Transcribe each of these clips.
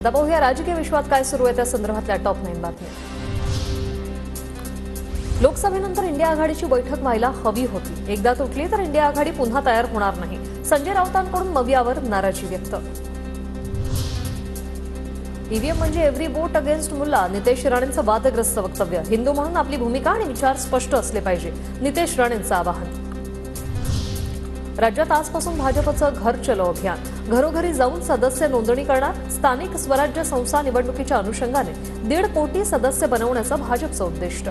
पाहूया राजकीय विश्वात काय सुरू आहे त्या संदर्भातल्या टॉप 9 बातम्या। लोकसभेनंतर इंडिया आघाडीची बैठक व्हायला हवी होती। एकदा तुटली तर इंडिया आघाडी पुन्हा तयार होणार नाही। संजय राऊतांकडून मवियावर नाराजी व्यक्त। ईव्हीएम म्हणजे एव्हरी वोट अगेन्स्ट मुल्ला, नितेश राणेंचं वादग्रस्त वक्तव्य। हिंदू म्हणून आपली भूमिका आणि विचार स्पष्ट असले पाहिजे, नितेश राणेंचं आवाहन। राज्यात आजपासून भाजपचं घर चलो अभियान, घरोघरी जाऊन सदस्य नोंदणी करणार। स्थानिक स्वराज्य संस्था निवडणुकीच्या अनुषंगाने 1.5 कोटी सदस्य बनवण्याचं भाजपचं उद्दिष्ट।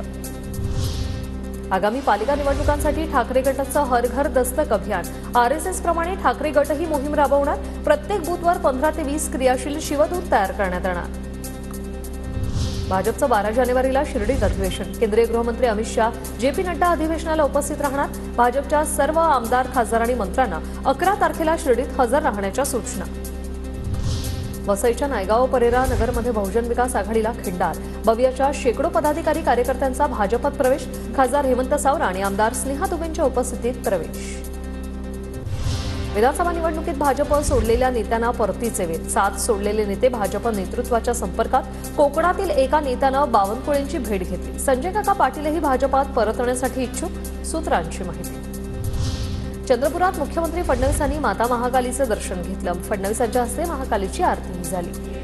आगामी पालिका निवडणुकांसाठी ठाकरे गटाचं हर घर दस्तक अभियान, आरएसएस प्रमाणे ठाकरे गटही मोहीम राबवणार। प्रत्येक बूथवर 15 ते 20 क्रियाशील शिवदूत तयार करण्यात येणार। भाजपचं 12 जानेवारीला शिर्डीत अधिवेशन, केंद्रीय गृहमंत्री अमित शाह, जेपी नड्डा अधिवेशनाला उपस्थित राहणार। भाजपच्या सर्व आमदार, खासदार आणि मंत्र्यांना 11 तारखेला शिर्डीत हजर राहण्याच्या सूचना। वसईच्या नायगाव परेरा नगरमध्ये बहुजन विकास आघाडीला खिंडार, भव्याच्या शेकडो पदाधिकारी कार्यकर्त्यांचा भाजपात प्रवेश। खासदार हेमंत सावरा आणि आमदार स्नेहा दुबेंच्या उपस्थितीत प्रवेश। विधानसभा निवडणुकीत भाजप सोडलेल्या नेत्यांना परतीचे वेध, 7 सोडलेले नेते भाजप नेतृत्वाच्या संपर्कात। कोकणातील एका नेत्यानं बावनकुळेंची भेट घेतली। संजय काका पाटीलही भाजपात परतण्यासाठी इच्छुक, सूत्रांची माहिती। चंद्रपुरात मुख्यमंत्री फडणवीसांनी माता महाकालीचं दर्शन घेतलं। फडणवीसांच्या हस्ते महाकालीची आरती झाली।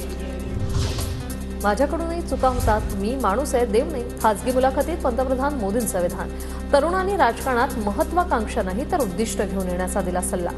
माझ्याकडूनही चुका होतात, मी माणूस आहे, देव नाही। खासगी मुलाखतीत पंतप्रधान मोदींचं विधान। तरुणांनी राजकारणात महत्वाकांक्षा नाही तर उद्दिष्ट घेऊन येण्याचा दिला सल्ला।